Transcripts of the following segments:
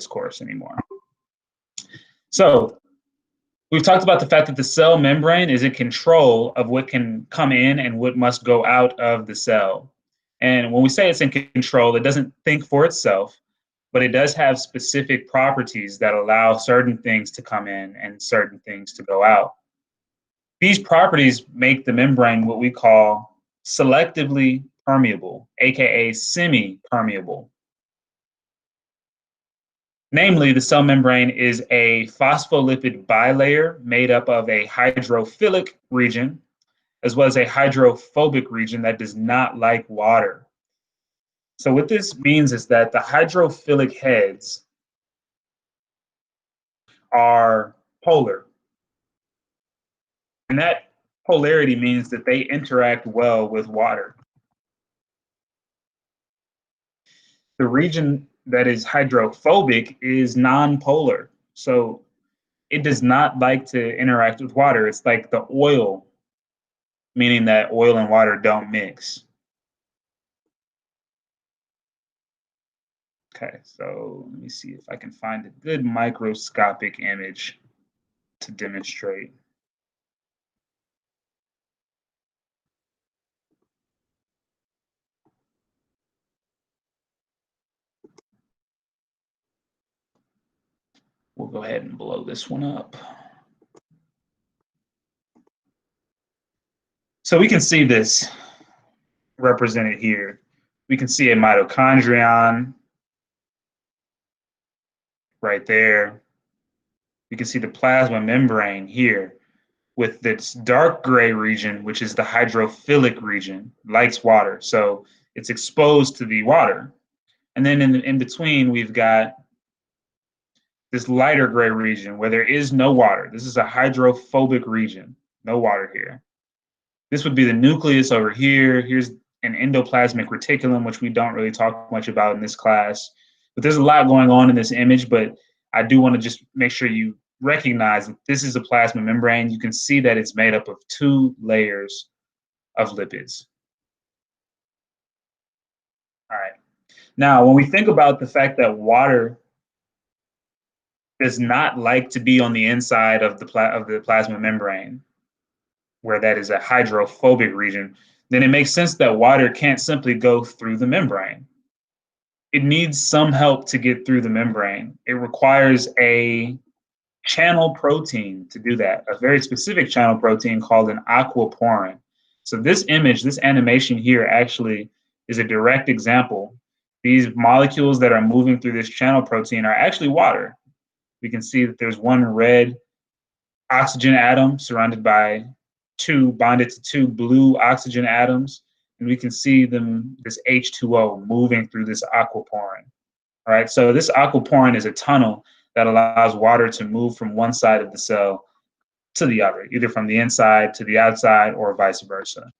course anymore. So we've talked about the fact that the cell membrane is in control of what can come in and what must go out of the cell. And when we say it's in control, it doesn't think for itself, but it does have specific properties that allow certain things to come in and certain things to go out. These properties make the membrane what we call selectively permeable, aka semi-permeable. Namely, the cell membrane is a phospholipid bilayer made up of a hydrophilic region as well as a hydrophobic region that does not like water. So what this means is that the hydrophilic heads are polar. And that polarity means that they interact well with water. The region that is hydrophobic is nonpolar. So it does not like to interact with water. It's like the oil, meaning that oil and water don't mix. Okay, so let me see if I can find a good microscopic image to demonstrate. We'll go ahead and blow this one up. So we can see this represented here. We can see a mitochondrion right there. You can see the plasma membrane here with this dark gray region, which is the hydrophilic region, likes water. So it's exposed to the water. And then in between, we've got this lighter gray region where there is no water. This is a hydrophobic region, no water here. This would be the nucleus over here. Here's an endoplasmic reticulum, which we don't really talk much about in this class. But there's a lot going on in this image, but I do want to just make sure you recognize that this is a plasma membrane. You can see that it's made up of 2 layers of lipids. All right. Now, when we think about the fact that water does not like to be on the inside of the plasma membrane, where that is a hydrophobic region, then it makes sense that water can't simply go through the membrane. It needs some help to get through the membrane. It requires a channel protein to do that, a very specific channel protein called an aquaporin. So this image, this animation here actually is a direct example. These molecules that are moving through this channel protein are actually water. We can see that there's one red oxygen atom surrounded by 2 bonded to 2 blue oxygen atoms. And we can see this H2O moving through this aquaporin. All right, so this aquaporin is a tunnel that allows water to move from one side of the cell to the other, either from the inside to the outside or vice versa.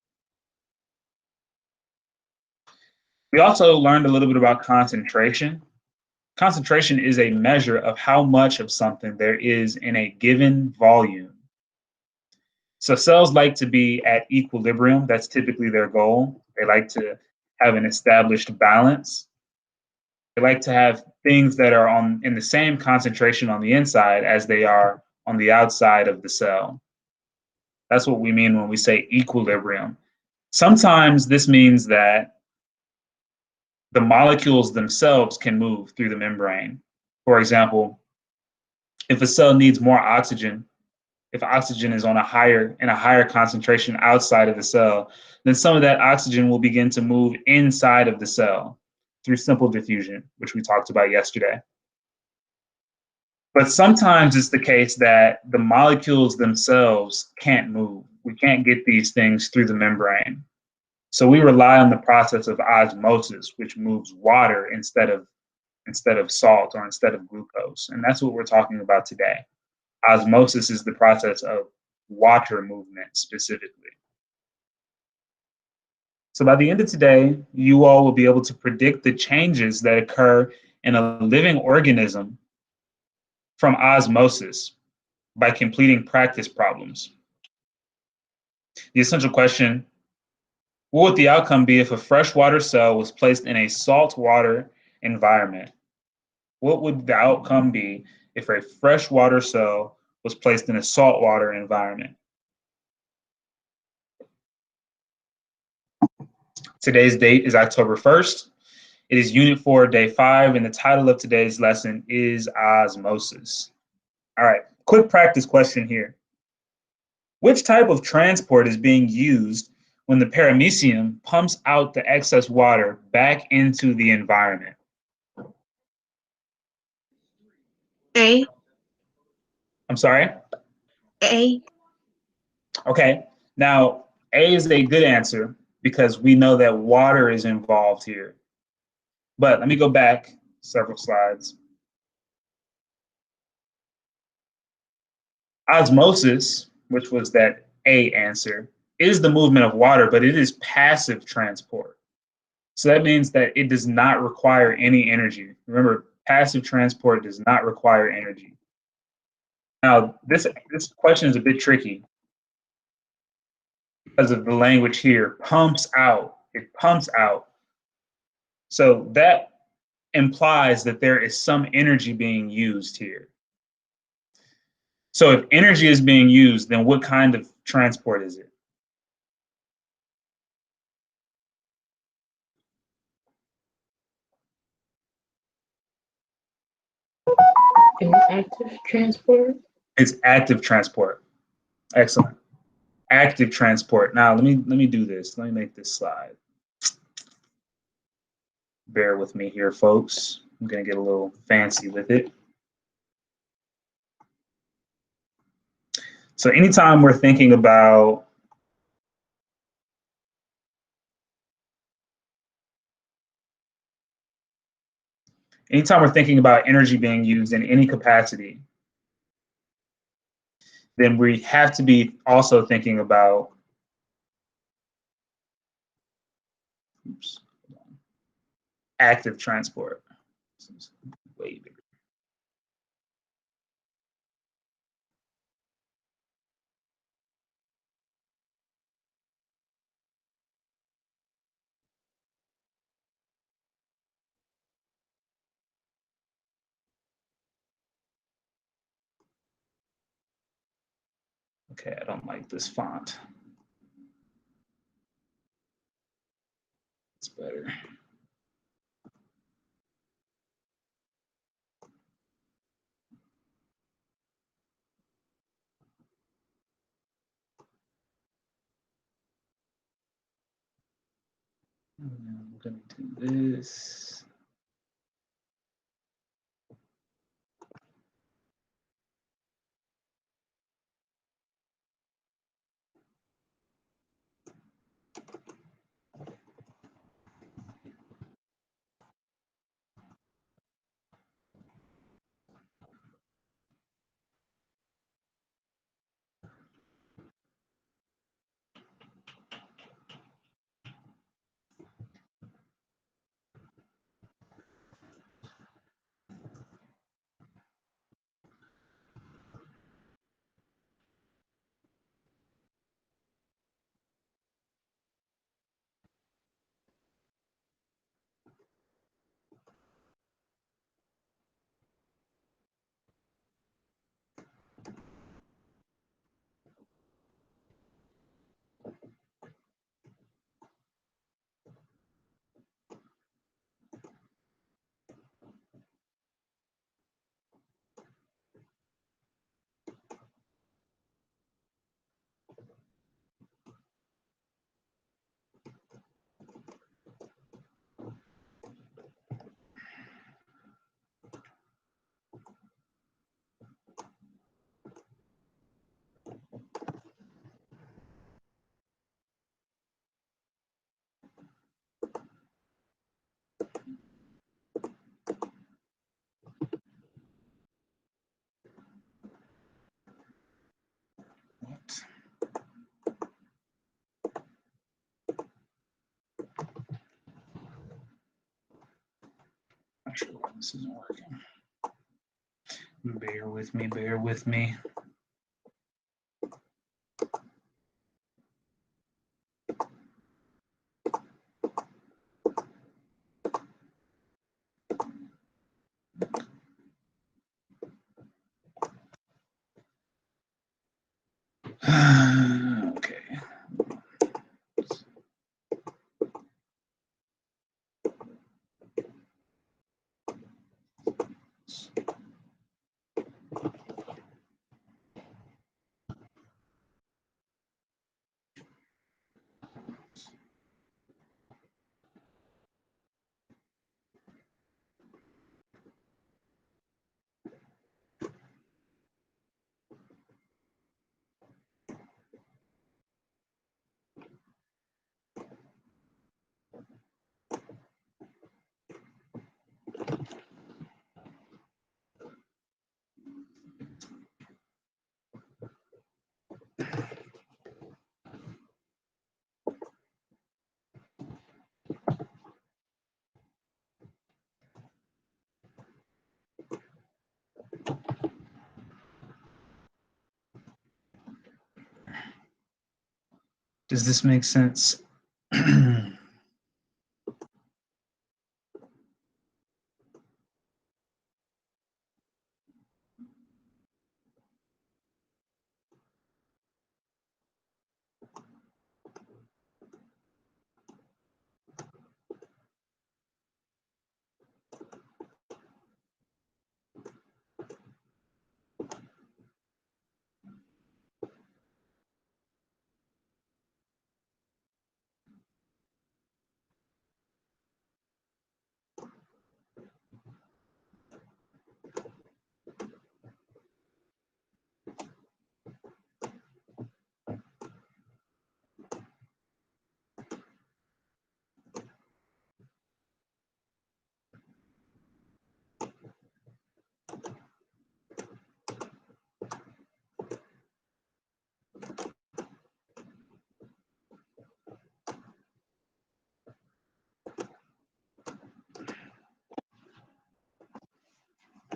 We also learned a little bit about concentration. Concentration is a measure of how much of something there is in a given volume. So cells like to be at equilibrium. That's typically their goal. They like to have an established balance. They like to have things that are in the same concentration on the inside as they are on the outside of the cell. That's what we mean when we say equilibrium. Sometimes this means that the molecules themselves can move through the membrane. For example, if a cell needs more oxygen, if oxygen is in a higher concentration outside of the cell, then some of that oxygen will begin to move inside of the cell through simple diffusion, which we talked about yesterday. But sometimes it's the case that the molecules themselves can't move. We can't get these things through the membrane. So we rely on the process of osmosis, which moves water instead of salt or instead of glucose. And that's what we're talking about today. Osmosis is the process of water movement specifically. So by the end of today, you all will be able to predict the changes that occur in a living organism from osmosis by completing practice problems. The essential question: what would the outcome be if a freshwater cell was placed in a saltwater environment? What would the outcome be if a freshwater cell was placed in a saltwater environment? Today's date is October 1st. It is Unit 4, Day 5, and the title of today's lesson is Osmosis. All right, quick practice question here. Which type of transport is being used when the paramecium pumps out the excess water back into the environment? A. I'm sorry? A. Okay, now A is a good answer because we know that water is involved here. But let me go back several slides. Osmosis, which was that A answer, is the movement of water, but it is passive transport. So that means that it does not require any energy. Remember, passive transport does not require energy. Now, this question is a bit tricky because of the language here, pumps out. It pumps out. So that implies that there is some energy being used here. So if energy is being used, then what kind of transport is it? An active transport. It's active transport. Excellent. Active transport. Now let me do this. Let me make this slide. Bear with me here, folks. I'm gonna get a little fancy with it. So anytime we're thinking about energy being used in any capacity, then we have to be also thinking about active transport. Way bigger. Okay, I don't like this font. It's better. I'm gonna do this. What? Not sure why this isn't working. Bear with me, bear with me. Does this make sense?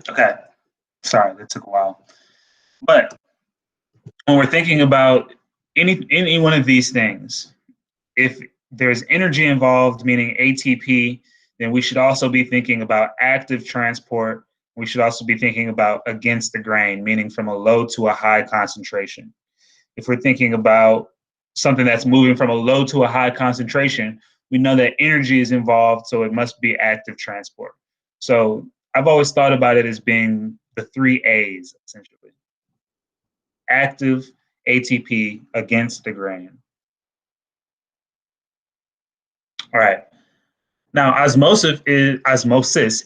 Okay, sorry, that took a while. But when we're thinking about any one of these things, if there's energy involved, meaning ATP, then we should also be thinking about active transport. We should also be thinking about against the grain, meaning from a low to a high concentration. If we're thinking about something that's moving from a low to a high concentration, we know that energy is involved, so it must be active transport. So I've always thought about it as being the three A's, essentially. Active, ATP, against the grain. All right. Now, osmosis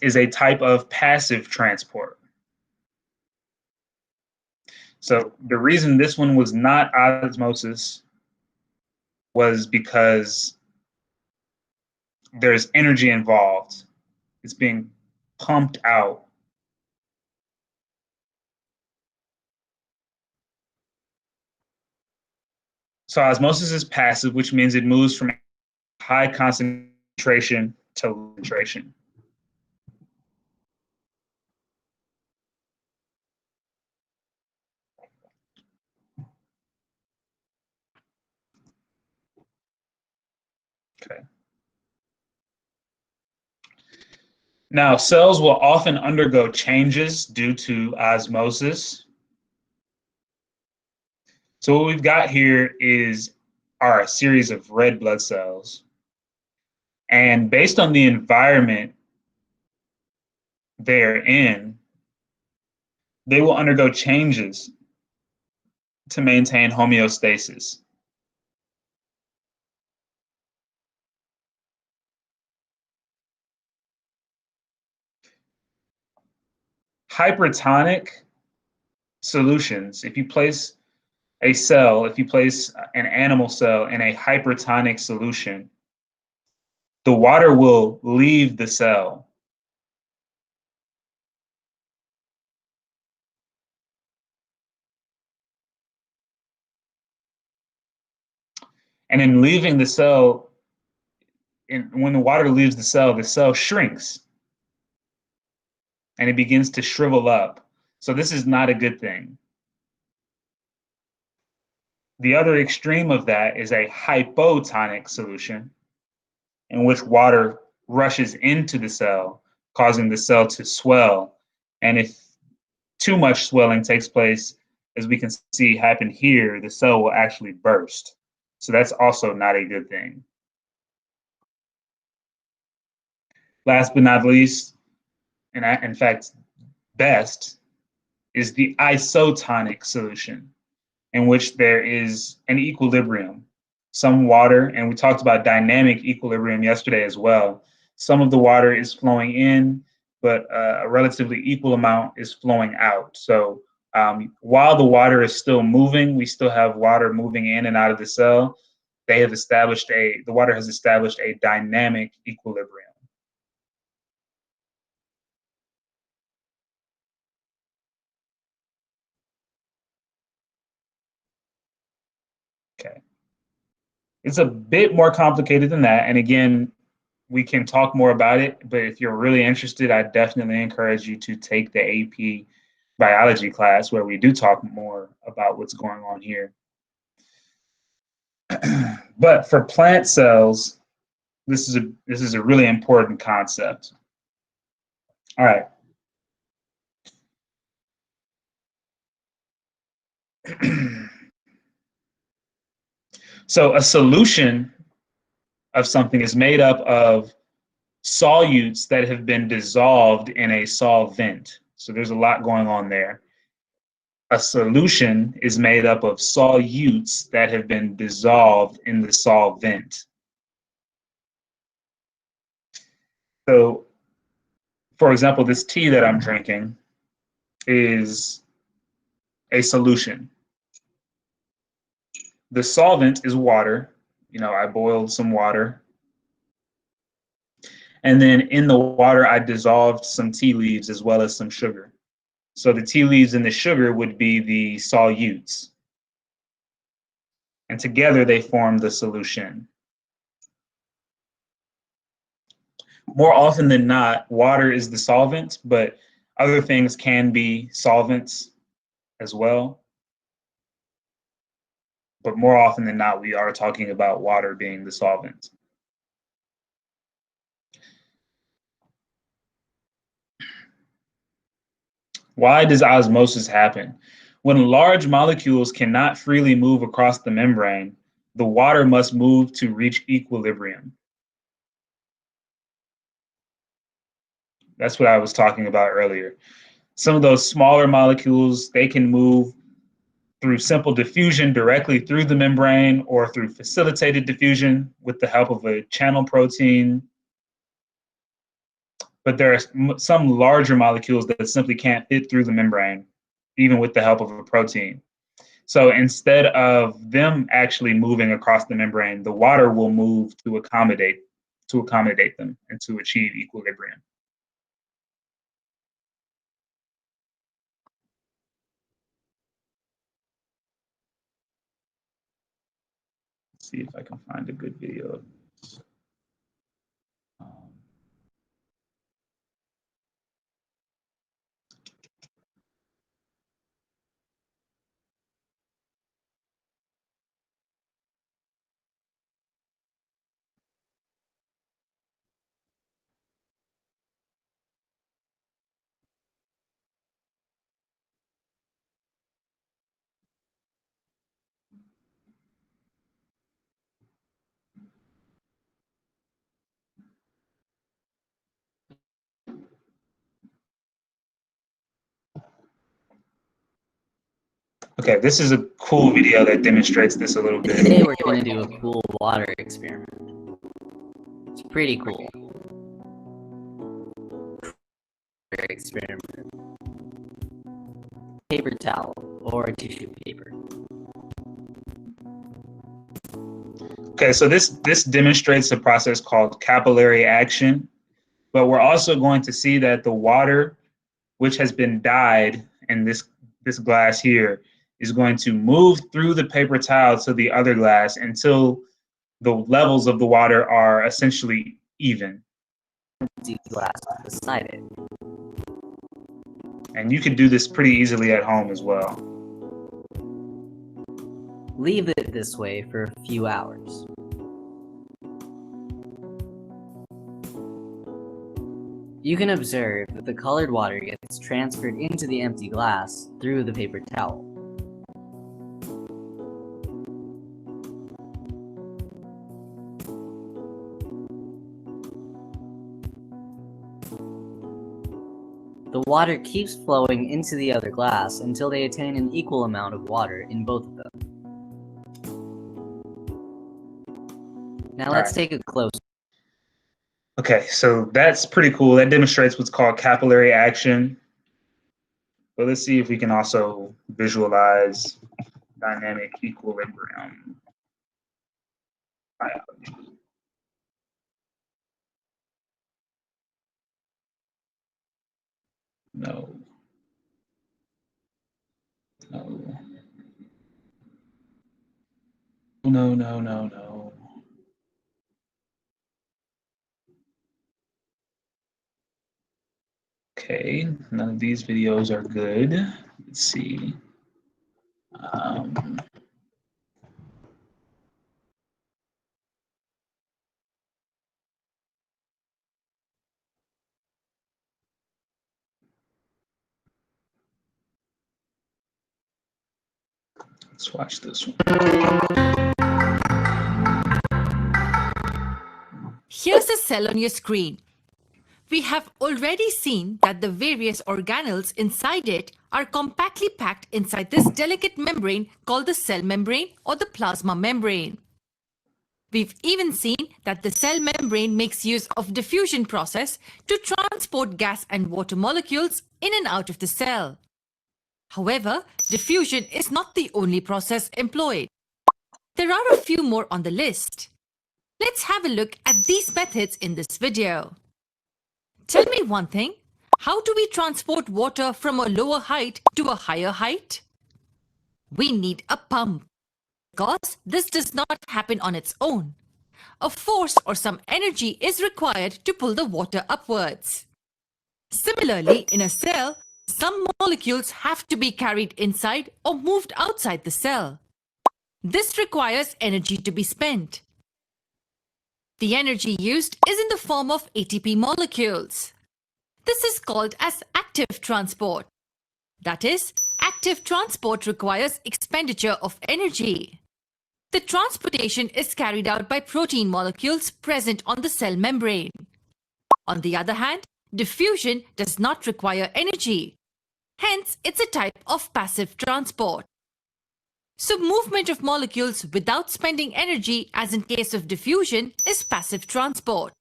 is a type of passive transport. So the reason this one was not osmosis was because there's energy involved. It's being pumped out. So osmosis is passive, which means it moves from high concentration to low concentration. Okay. Now, cells will often undergo changes due to osmosis. So what we've got here are a series of red blood cells. And based on the environment they're in, they will undergo changes to maintain homeostasis. Hypertonic solutions, if you place an animal cell in a hypertonic solution, the water will leave the cell. And in leaving the cell, when the water leaves the cell shrinks and it begins to shrivel up. So this is not a good thing. The other extreme of that is a hypotonic solution in which water rushes into the cell, causing the cell to swell. And if too much swelling takes place, as we can see happen here, the cell will actually burst. So that's also not a good thing. Last but not least, and in fact, best, is the isotonic solution, in which there is an equilibrium. Some water, and we talked about dynamic equilibrium yesterday as well. Some of the water is flowing in, but a relatively equal amount is flowing out. So while the water is still moving, we still have water moving in and out of the cell. The water has established a dynamic equilibrium. Okay. It's a bit more complicated than that. And again, we can talk more about it, but if you're really interested, I definitely encourage you to take the AP biology class where we do talk more about what's going on here. But for plant cells, this is a really important concept. All right. So a solution of something is made up of solutes that have been dissolved in a solvent. So there's a lot going on there. A solution is made up of solutes that have been dissolved in the solvent. So, for example, this tea that I'm drinking is a solution. The solvent is water. You know, I boiled some water. And then in the water, I dissolved some tea leaves as well as some sugar. So the tea leaves and the sugar would be the solutes. And together they form the solution. More often than not, water is the solvent, but other things can be solvents as well. But more often than not, we are talking about water being the solvent. Why does osmosis happen? When large molecules cannot freely move across the membrane, the water must move to reach equilibrium. That's what I was talking about earlier. Some of those smaller molecules, they can move through simple diffusion directly through the membrane or through facilitated diffusion with the help of a channel protein. But there are some larger molecules that simply can't fit through the membrane, even with the help of a protein. So instead of them actually moving across the membrane, the water will move to accommodate them and to achieve equilibrium. Let's see if I can find a good video. Okay, this is a cool video that demonstrates this a little bit. Today we're going to do a cool water experiment. It's pretty cool. Experiment. Paper towel or tissue paper. Okay, so this demonstrates a process called capillary action, but we're also going to see that the water, which has been dyed in this glass here, is going to move through the paper towel to the other glass until the levels of the water are essentially even. Empty glass beside it. And you can do this pretty easily at home as well. Leave it this way for a few hours. You can observe that the colored water gets transferred into the empty glass through the paper towel. The water keeps flowing into the other glass until they attain an equal amount of water in both of them. Now let's take a close. Okay, so that's pretty cool. That demonstrates what's called capillary action. But let's see if we can also visualize dynamic equilibrium biology. No. No. No, no, no, no. Okay, none of these videos are good. Let's see. Let's watch this one. Here's a cell on your screen. We have already seen that the various organelles inside it are compactly packed inside this delicate membrane called the cell membrane or the plasma membrane. We've even seen that the cell membrane makes use of diffusion process to transport gas and water molecules in and out of the cell. However, diffusion is not the only process employed. There are a few more on the list. Let's have a look at these methods in this video. Tell me one thing, how do we transport water from a lower height to a higher height? We need a pump. Because this does not happen on its own. A force or some energy is required to pull the water upwards. Similarly, in a cell, some molecules have to be carried inside or moved outside the cell. This requires energy to be spent. The energy used is in the form of ATP molecules. This is called as active transport. That is, active transport requires expenditure of energy. The transportation is carried out by protein molecules present on the cell membrane. On the other hand, diffusion does not require energy. Hence, it's a type of passive transport. So, movement of molecules without spending energy, as in case of diffusion, is passive transport.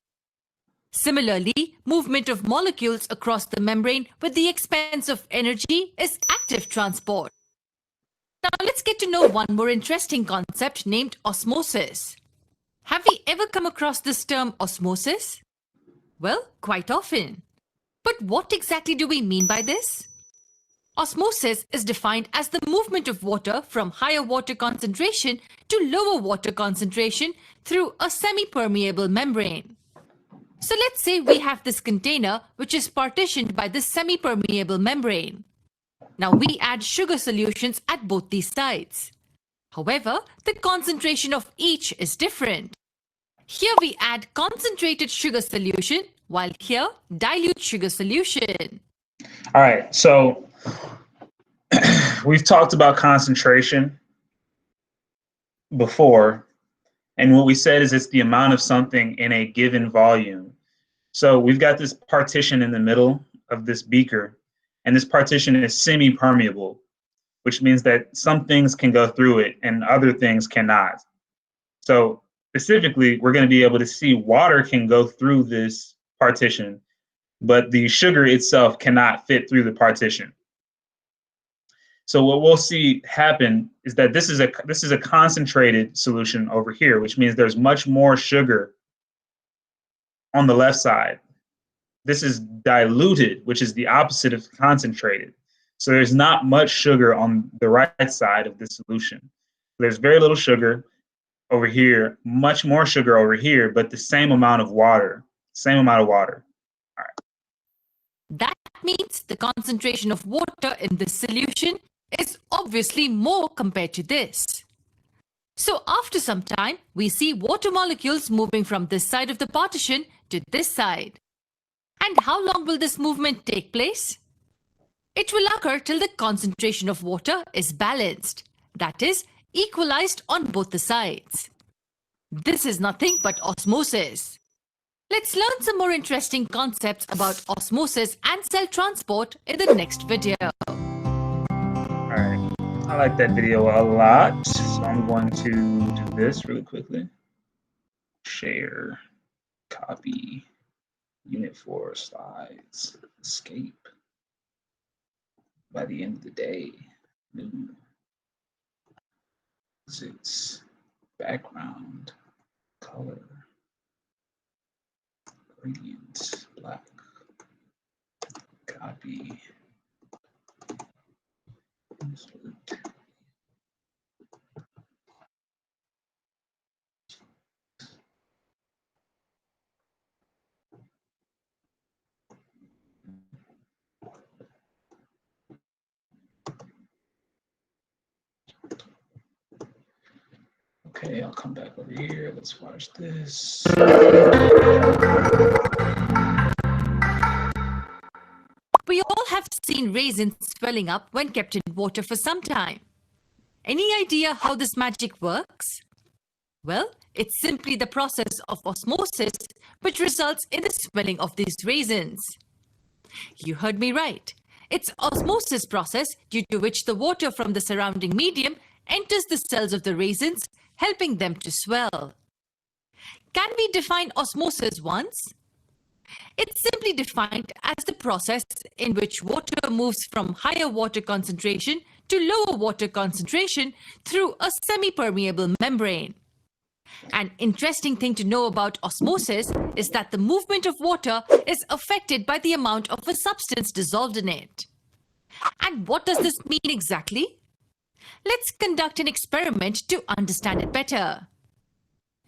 Similarly, movement of molecules across the membrane with the expense of energy is active transport. Now let's get to know one more interesting concept named osmosis. Have we ever come across this term osmosis? Well, quite often. But what exactly do we mean by this? Osmosis is defined as the movement of water from higher water concentration to lower water concentration through a semi-permeable membrane. So let's say we have this container which is partitioned by this semi-permeable membrane. Now we add sugar solutions at both these sides. However, the concentration of each is different. Here we add concentrated sugar solution, while here dilute sugar solution. All right, so we've talked about concentration before, and what we said is it's the amount of something in a given volume. So we've got this partition in the middle of this beaker, and this partition is semi-permeable, which means that some things can go through it and other things cannot. So specifically, we're going to be able to see water can go through this partition, but the sugar itself cannot fit through the partition. So what we'll see happen is that this is a concentrated solution over here, which means there's much more sugar on the left side. This is diluted, which is the opposite of concentrated. So there's not much sugar on the right side of the solution. There's very little sugar over here, much more sugar over here, but the same amount of water. All right. That means the concentration of water in this solution is obviously more compared to this. So after some time, we see water molecules moving from this side of the partition to this side. And how long will this movement take place? It will occur till the concentration of water is balanced, that is, equalized on both the sides. This is nothing but osmosis. Let's learn some more interesting concepts about osmosis and cell transport in the next video. All right, I like that video a lot, so I'm going to do this really quickly. Share, copy, Unit 4 slides, escape. By the end of the day, new physics, background, color, gradient, black, copy. Okay, I'll come back over here. Let's watch this. We all have seen raisins swelling up when kept in water for some time. Any idea how this magic works? Well, it's simply the process of osmosis which results in the swelling of these raisins. You heard me right. It's osmosis process due to which the water from the surrounding medium enters the cells of the raisins, helping them to swell. Can we define osmosis once? It's simply defined as the process in which water moves from higher water concentration to lower water concentration through a semi-permeable membrane. An interesting thing to know about osmosis is that the movement of water is affected by the amount of a substance dissolved in it. And what does this mean exactly? Let's conduct an experiment to understand it better.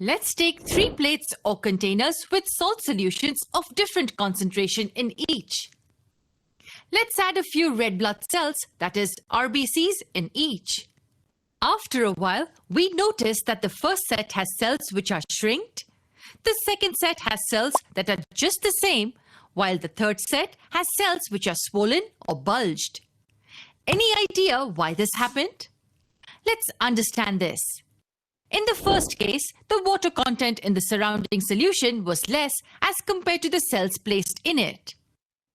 Let's take 3 plates or containers with salt solutions of different concentration in each. Let's add a few red blood cells, that is RBCs, in each. After a while, we notice that the first set has cells which are shrinked, the second set has cells that are just the same, while the third set has cells which are swollen or bulged. Any idea why this happened? Let's understand this. In the first case, the water content in the surrounding solution was less as compared to the cells placed in it.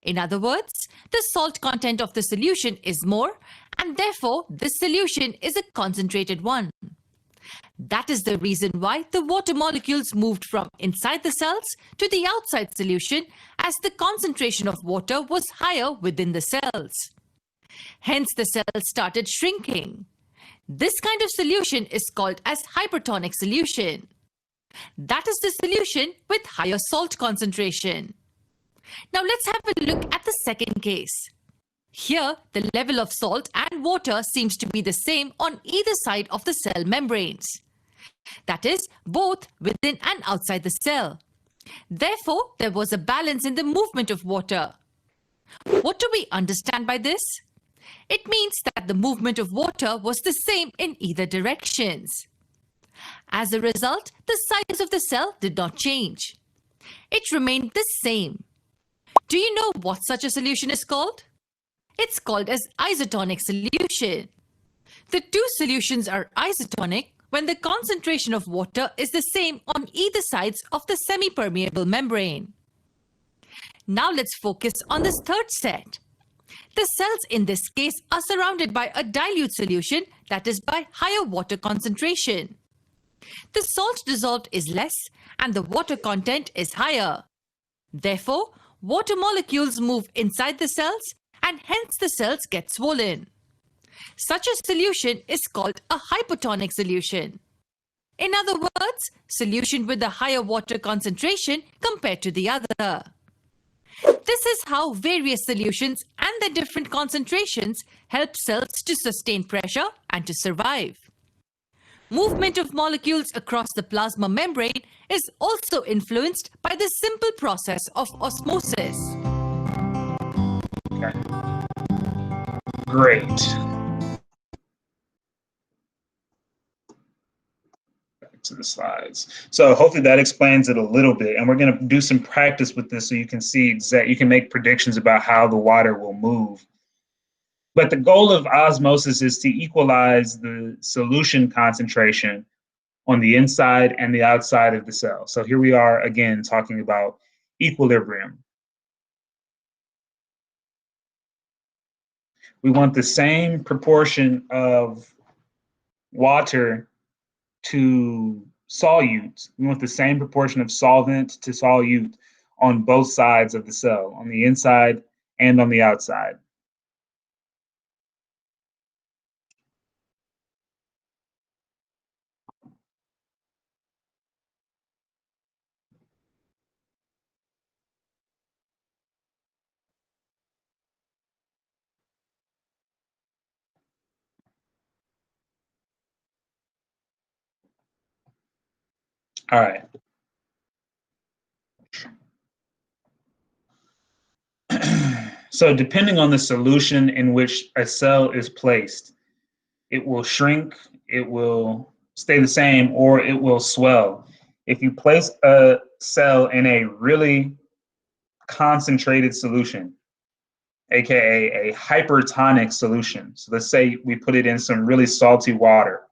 In other words, the salt content of the solution is more, and therefore this solution is a concentrated one. That is the reason why the water molecules moved from inside the cells to the outside solution, as the concentration of water was higher within the cells. Hence the cells started shrinking. This kind of solution is called as hypertonic solution. That is the solution with higher salt concentration. Now let's have a look at the second case. Here, the level of salt and water seems to be the same on either side of the cell membranes. That is, both within and outside the cell. Therefore, there was a balance in the movement of water. What do we understand by this? It means that the movement of water was the same in either directions. As a result, the size of the cell did not change. It remained the same. Do you know what such a solution is called? It's called as isotonic solution. The two solutions are isotonic when the concentration of water is the same on either sides of the semi-permeable membrane. Now let's focus on this third set. The cells in this case are surrounded by a dilute solution, that is by higher water concentration. The salt dissolved is less and the water content is higher. Therefore, water molecules move inside the cells and hence the cells get swollen. Such a solution is called a hypotonic solution. In other words, solution with a higher water concentration compared to the other. This is how various solutions and their different concentrations help cells to sustain pressure and to survive. Movement of molecules across the plasma membrane is also influenced by the simple process of osmosis. Okay. Great. Back to the slides. So hopefully that explains it a little bit, and we're going to do some practice with this so you can see you can make predictions about how the water will move. But the goal of osmosis is to equalize the solution concentration on the inside and the outside of the cell. So here we are again talking about equilibrium. We want the same proportion of water to solute. We want the same proportion of solvent to solute on both sides of the cell, on the inside and on the outside. All right. So depending on the solution in which a cell is placed, it will shrink, it will stay the same, or it will swell. If you place a cell in a really concentrated solution, aka a hypertonic solution. So let's say we put it in some really salty water.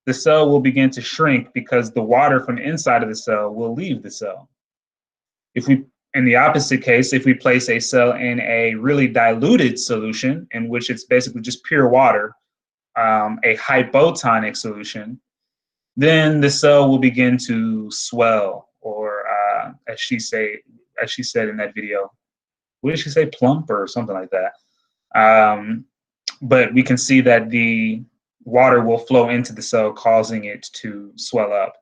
The cell will begin to shrink because the water from the inside of the cell will leave the cell. If we, in the opposite case, if we place a cell in a really diluted solution, in which it's basically just pure water, a hypotonic solution, then the cell will begin to swell, or as she said in that video, what did she say, plump or something like that. But we can see that the water will flow into the cell, causing it to swell up.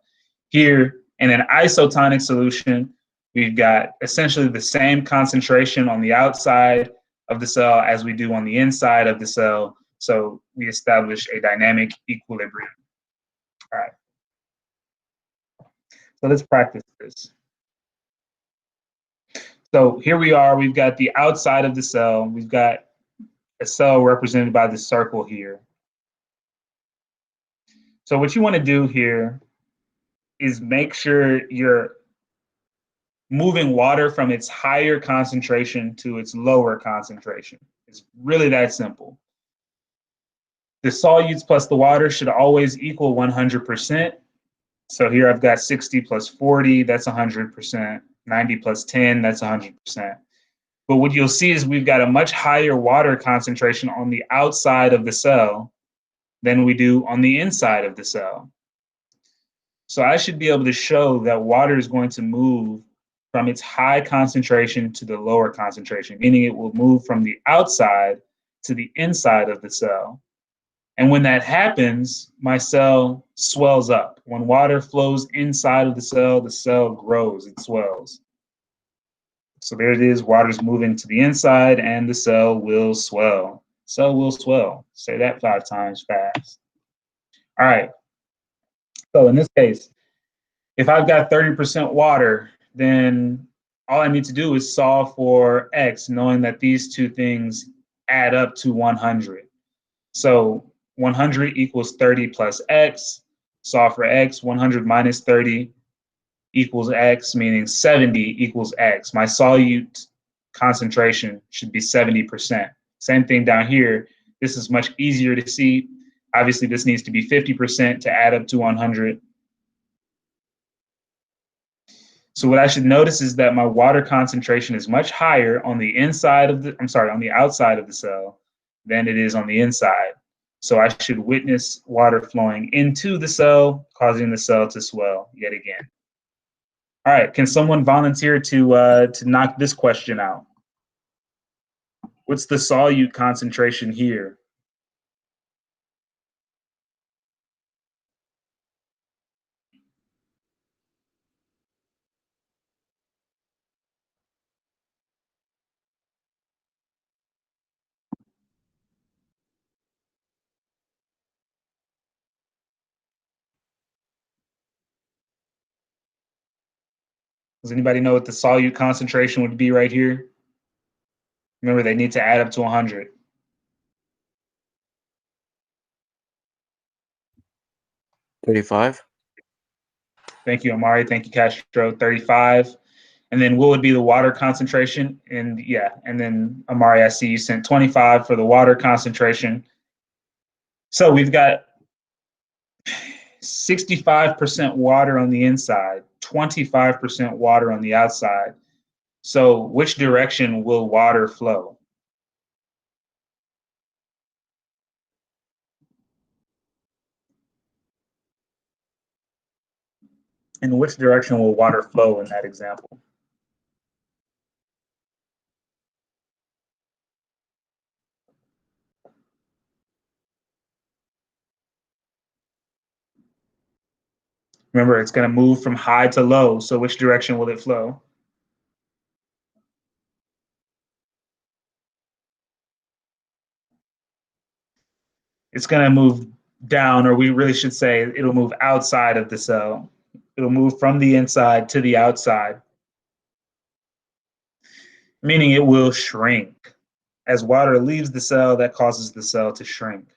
Here, in an isotonic solution, we've got essentially the same concentration on the outside of the cell as we do on the inside of the cell. So we establish a dynamic equilibrium. All right. So let's practice this. So here we are, we've got the outside of the cell. We've got a cell represented by the circle here. So what you want to do here is make sure you're moving water from its higher concentration to its lower concentration. It's really that simple. The solutes plus the water should always equal 100%. So here I've got 60 plus 40, that's 100%. 90 plus 10, that's 100%. But what you'll see is we've got a much higher water concentration on the outside of the cell than we do on the inside of the cell. So I should be able to show that water is going to move from its high concentration to the lower concentration, meaning it will move from the outside to the inside of the cell. And when that happens, my cell swells up. When water flows inside of the cell grows, it swells. So there it is, water's moving to the inside and the cell will swell. Cell will swell. Say that 5 times fast. All right. So in this case, if I've got 30% water, then all I need to do is solve for x, knowing that these two things add up to 100. So 100 equals 30 plus x. Solve for x. 100 minus 30 equals x, meaning 70 equals x. My solute concentration should be 70%. Same thing down here. This is much easier to see. Obviously, this needs to be 50% to add up to 100. So what I should notice is that my water concentration is much higher on the inside of the, on the outside of the cell than it is on the inside. So I should witness water flowing into the cell, causing the cell to swell yet again. All right, can someone volunteer to knock this question out? What's the solute concentration here? Does anybody know what the solute concentration would be right here? Remember, they need to add up to 100. $35. Thank you, Amari. Thank you, Castro. 35. And then what would be the water concentration? And yeah, and then Amari, I see you sent 25 for the water concentration. So we've got 65% water on the inside, 25% water on the outside. So which direction will water flow? In which direction will water flow in that example? Remember, it's going to move from high to low. So which direction will it flow? It's going to move down, or we really should say it'll move outside of the cell. It'll move from the inside to the outside, meaning it will shrink. As water leaves the cell, that causes the cell to shrink.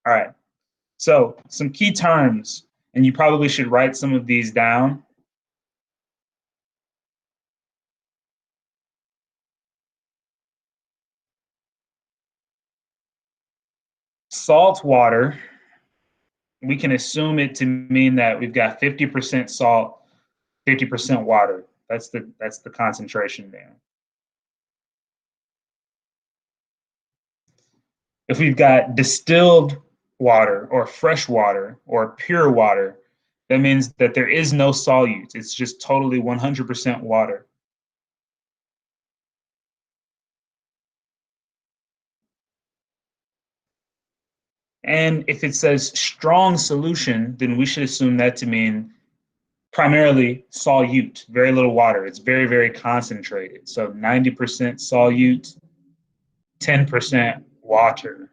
All right, so some key terms, and you probably should write some of these down. Salt water, we can assume it to mean that we've got 50% salt, 50% water. That's the concentration there. If we've got distilled water or fresh water or pure water, that means that there is no solutes. It's just totally 100% water. And if it says strong solution, then we should assume that to mean primarily solute, very little water. It's very, very concentrated. So 90% solute, 10% water.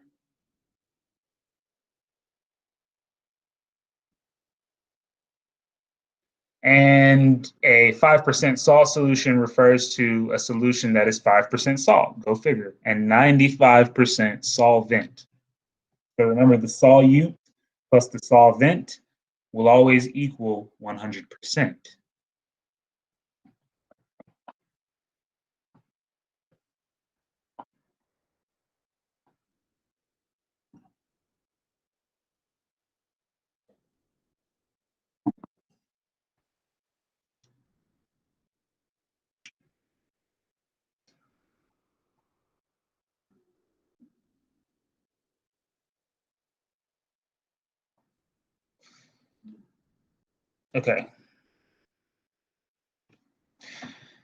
And a 5% salt solution refers to a solution that is 5% salt, go figure, and 95% solvent. So remember, the solute plus the solvent will always equal 100%. Okay.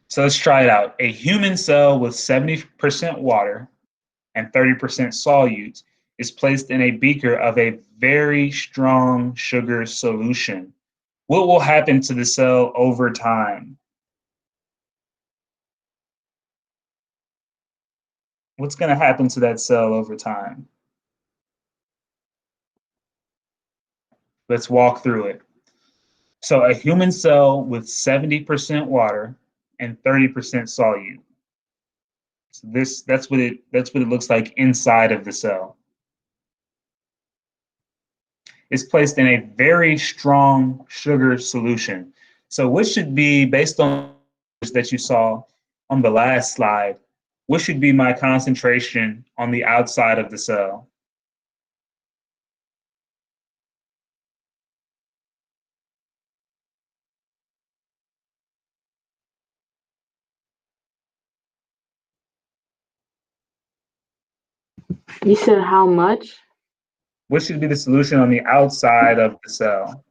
So let's try it out. A human cell with 70% water and 30% solute is placed in a beaker of a very strong sugar solution. What will happen to the cell over time? What's going to happen to that cell over time? Let's walk through it. So a human cell with 70% water and 30% solute. So that's what it looks like inside of the cell. It's placed in a very strong sugar solution. So what should be, based on that you saw on the last slide, what should be my concentration on the outside of the cell? You said how much? What should be the solution on the outside of the cell?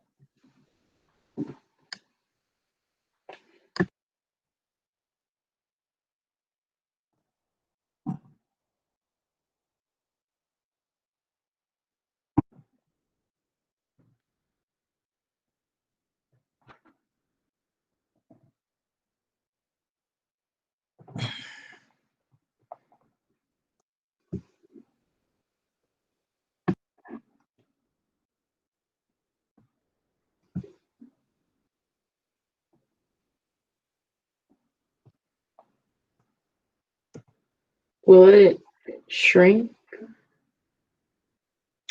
Will it shrink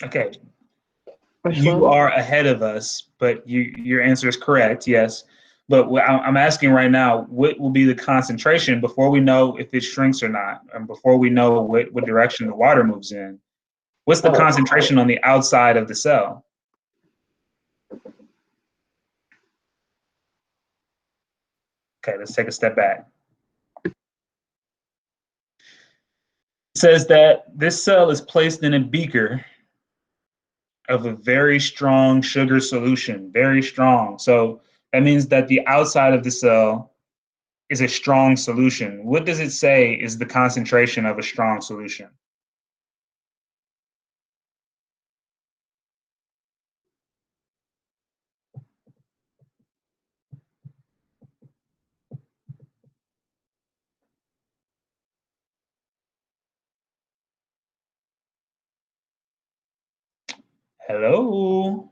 Okay, or you slow? are ahead of us, but your answer is correct, yes. But I'm asking right now, what will be the concentration before we know if it shrinks or not, and before we know what direction the water moves in? What's the concentration on the outside of the cell? Okay, let's take a step back. It says that this cell is placed in a beaker of a very strong sugar solution, very strong. So that means that the outside of the cell is a strong solution. What does it say is the concentration of a strong solution? Hello?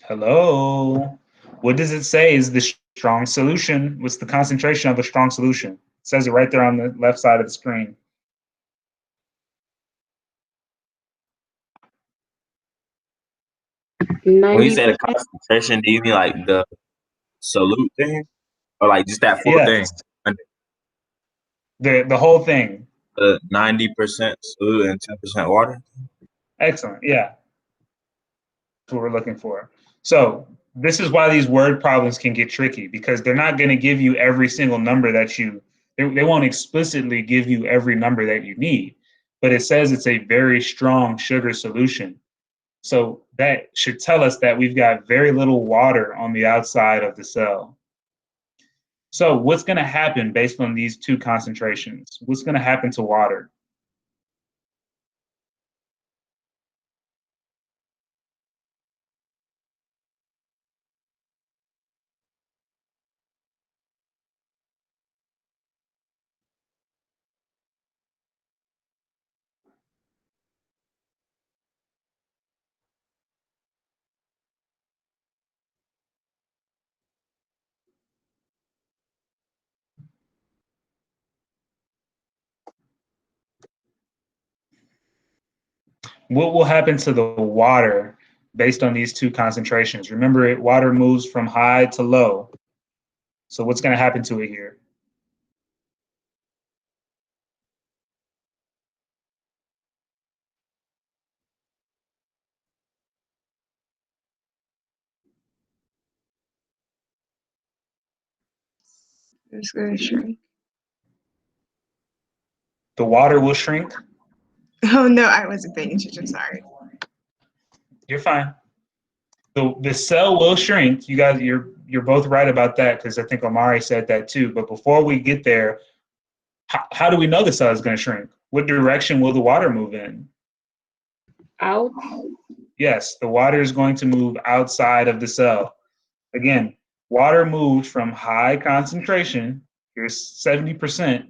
Hello? What does it say is the Strong solution. What's the concentration of a strong solution? It says it right there on the left side of the screen. When you 90. say the concentration, do you mean like the solute thing, or like just that full thing? Yes, the whole thing. 90% solute and 10% water. Excellent. Yeah, that's what we're looking for. So this is why these word problems can get tricky, because they're not going to give you every single number that they won't explicitly give you every number that you need, but it says it's a very strong sugar solution. So that should tell us that we've got very little water on the outside of the cell. So what's going to happen based on these two concentrations? What's going to happen to water? What will happen to the water based on these two concentrations? Remember, water moves from high to low. So what's going to happen to it here? It's gonna shrink. The water will shrink. Oh no, I wasn't paying attention. Sorry. You're fine. The cell will shrink. You guys, you're both right about that, because I think Omari said that too. But before we get there, how do we know the cell is going to shrink? What direction will the water move in? Out. Yes, the water is going to move outside of the cell. Again, water moves from high concentration, here's 70%,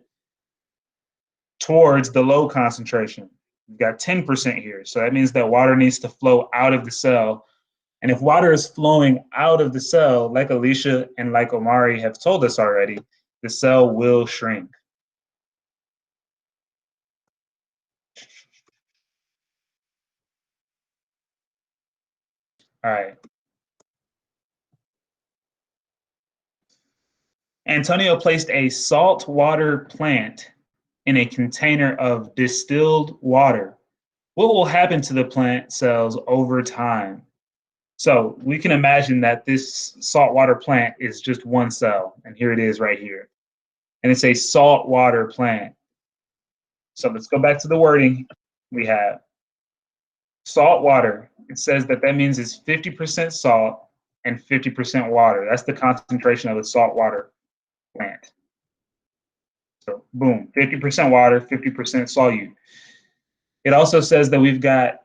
towards the low concentration. We've got 10% here. So that means that water needs to flow out of the cell. And if water is flowing out of the cell, like Alicia and like Omari have told us already, the cell will shrink. All right. Antonio placed a saltwater plant in a container of distilled water. What will happen to the plant cells over time? So we can imagine that this saltwater plant is just one cell, and here it is right here. And it's a saltwater plant. So let's go back to the wording we have. Salt water, it says that means it's 50% salt and 50% water. That's the concentration of a saltwater plant. So boom, 50% water, 50% solute. It also says that we've got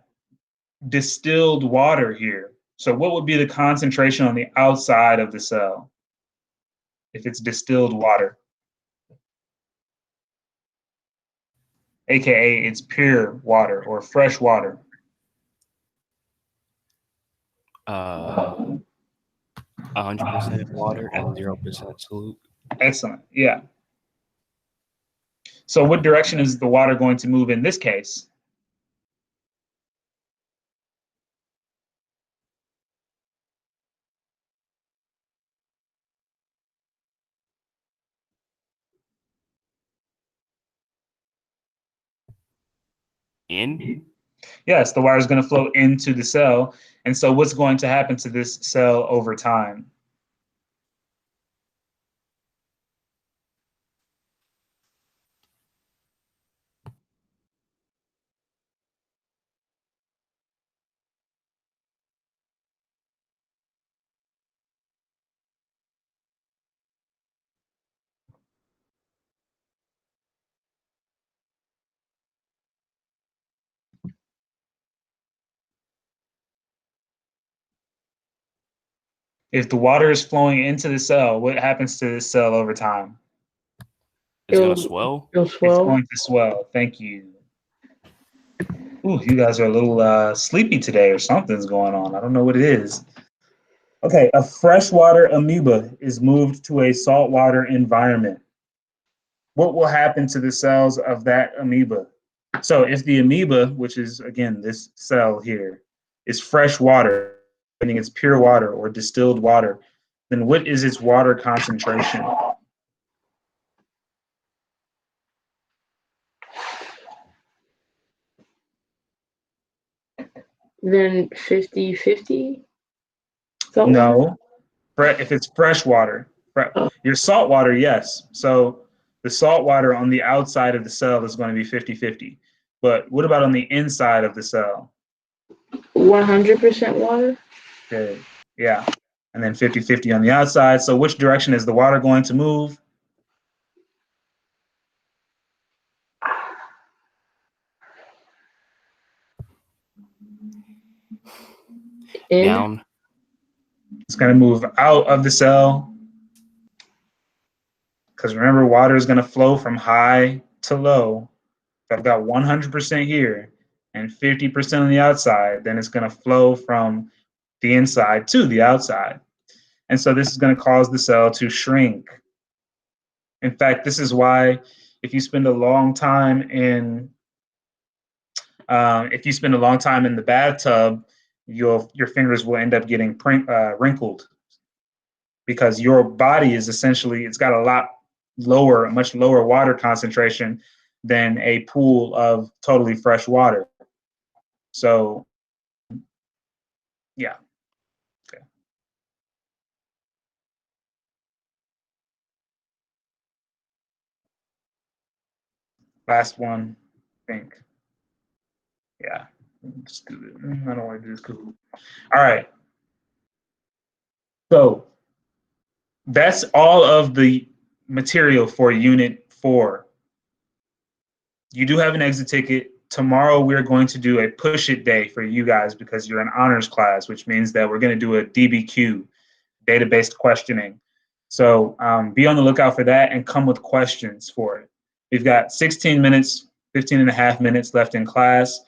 distilled water here. So what would be the concentration on the outside of the cell if it's distilled water? AKA it's pure water or fresh water. 100% water and 0% solute. Excellent, yeah. So what direction is the water going to move in this case? In? Yes, the water is going to flow into the cell. And so what's going to happen to this cell over time? If the water is flowing into the cell, what happens to this cell over time? It's gonna It'll- swell. It'll It's swell. going to swell. Thank you. Ooh, you guys are a little sleepy today, or something's going on. I don't know what it is. Okay, a freshwater amoeba is moved to a saltwater environment. What will happen to the cells of that amoeba? So if the amoeba, which is again this cell here, is fresh water, meaning it's pure water or distilled water, then what is its water concentration? Then 50-50? No, if it's fresh water. Oh. Your salt water, yes. So the salt water on the outside of the cell is going to be 50-50. But what about on the inside of the cell? 100% water? Good. Yeah. And then 50-50 on the outside. So which direction is the water going to move? In? Down. It's going to move out of the cell. Because remember, water is going to flow from high to low. If I've got 100% here and 50% on the outside, then it's going to flow from the inside to the outside. And so this is going to cause the cell to shrink. In fact, this is why if you spend a long time in the bathtub, your fingers will end up getting wrinkled, because your body is essentially, it's got a much lower water concentration than a pool of totally fresh water. So, yeah. Okay. Last one, I think. Yeah. I don't want to do this. Cool. All right. So that's all of the material for Unit 4. You do have an exit ticket. Tomorrow we're going to do a push it day for you guys because you're an honors class, which means that we're going to do a DBQ, data-based questioning. So be on the lookout for that and come with questions for it. We've got 16 minutes, 15 and a half minutes left in class.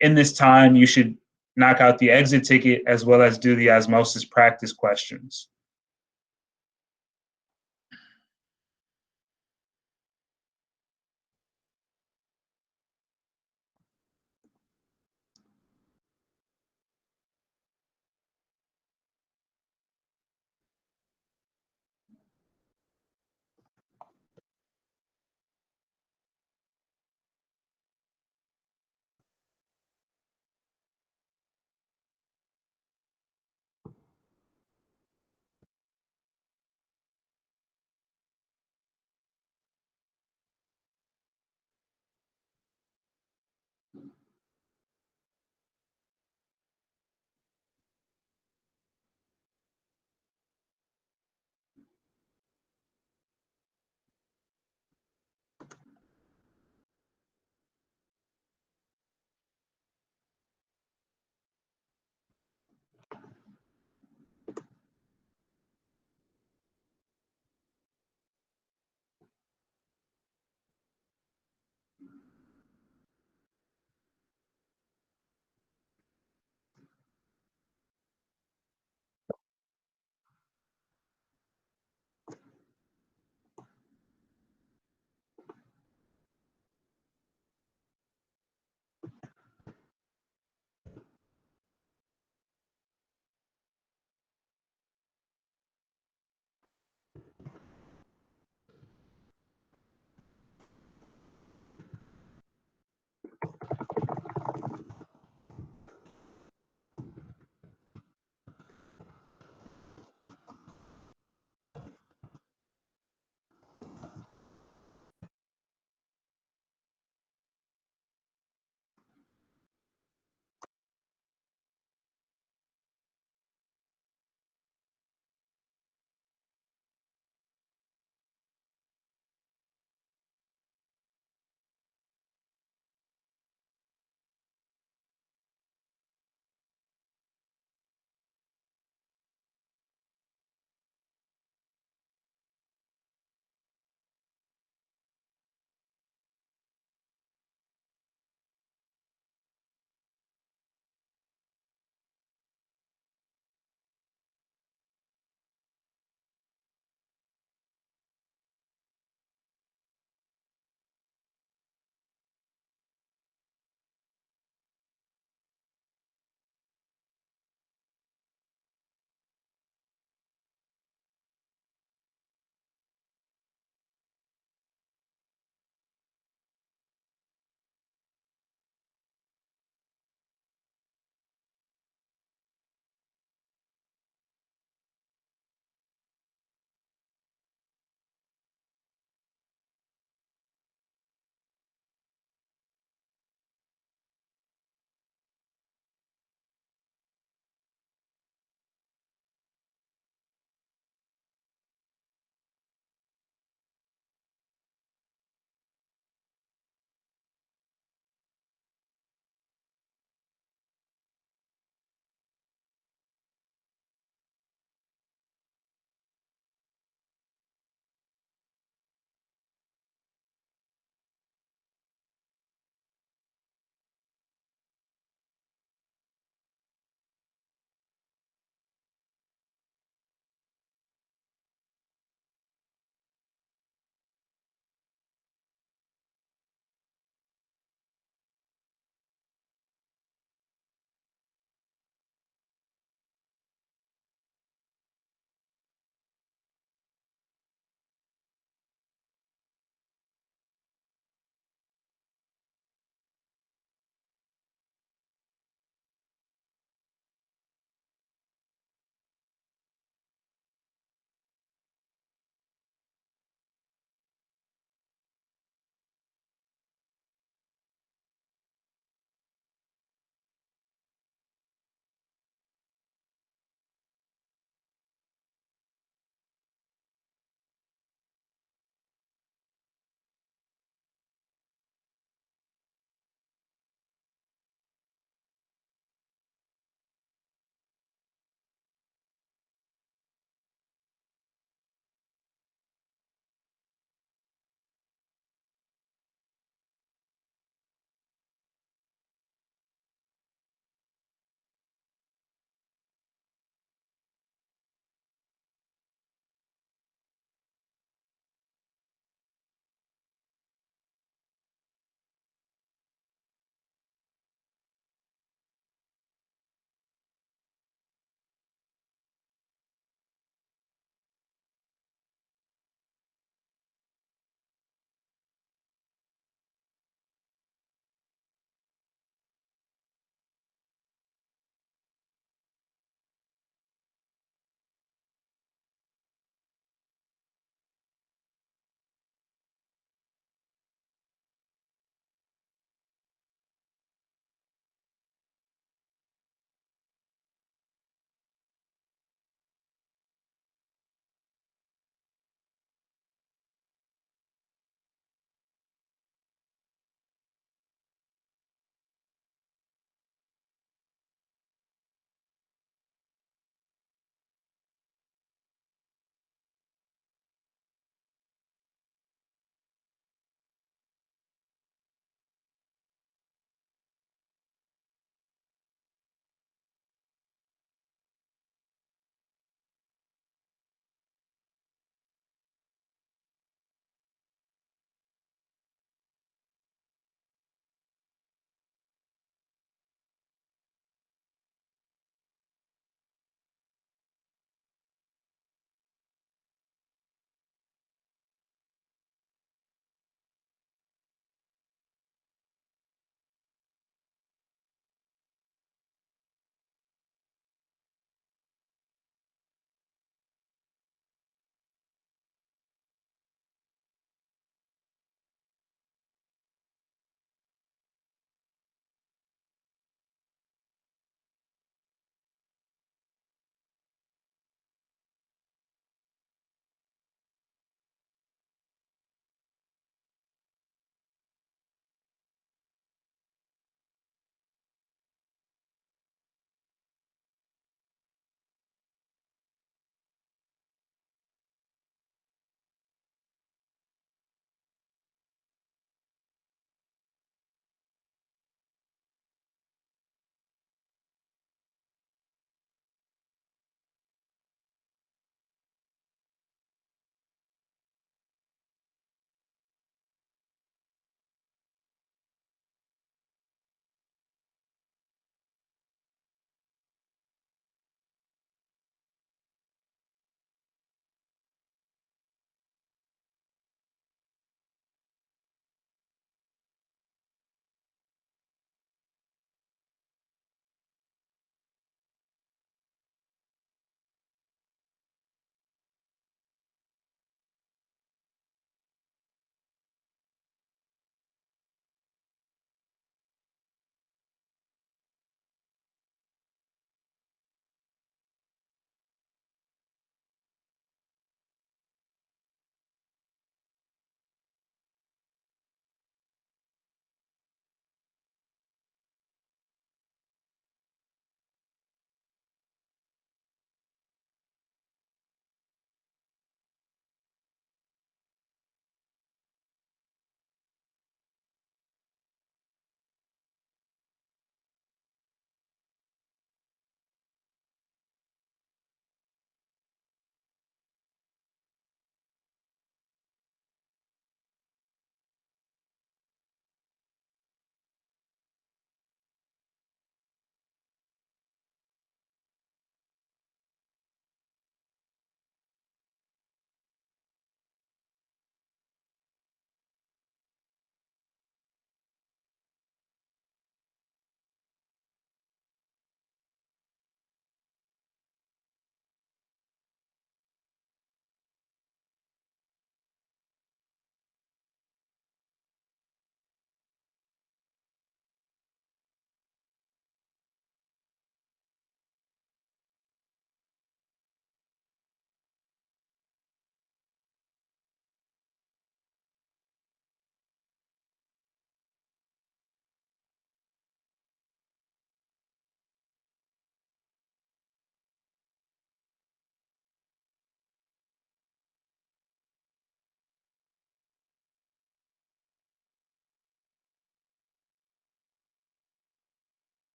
In this time, you should knock out the exit ticket as well as do the osmosis practice questions.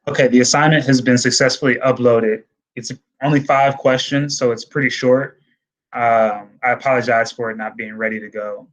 Okay, the assignment has been successfully uploaded. It's only 5 questions, so it's pretty short. I apologize for it not being ready to go.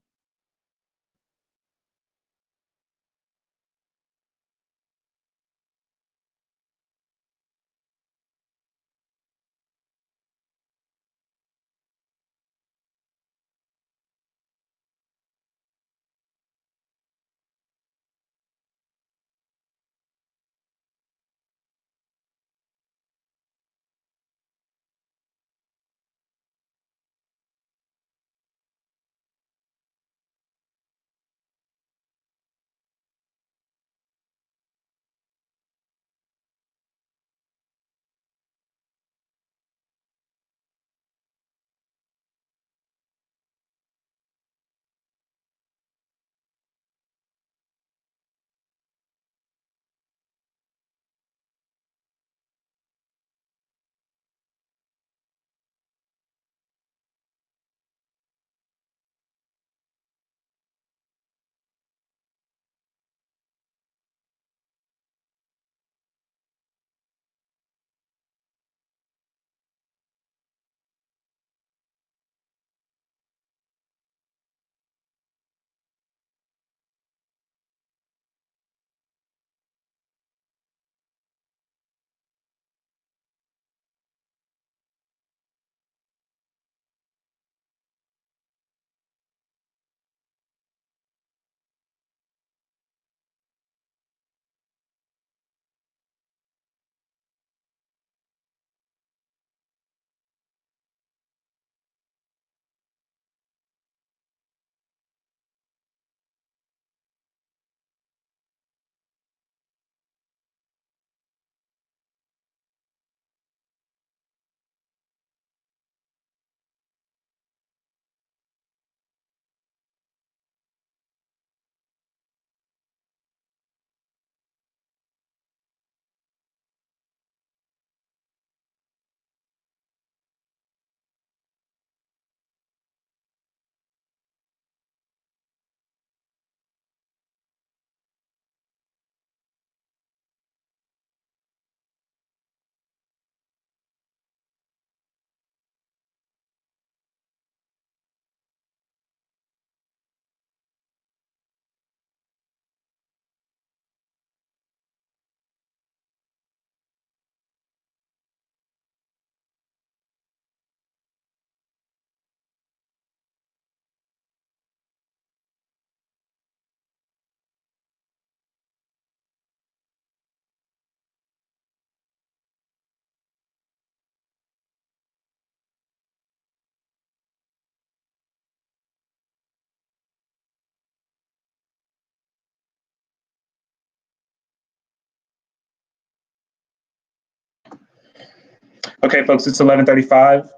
Okay, folks, it's 11:35,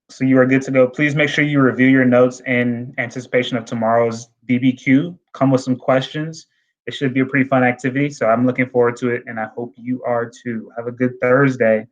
so you are good to go. Please make sure you review your notes in anticipation of tomorrow's BBQ. Come with some questions. It should be a pretty fun activity, so I'm looking forward to it, and I hope you are too. Have a good Thursday.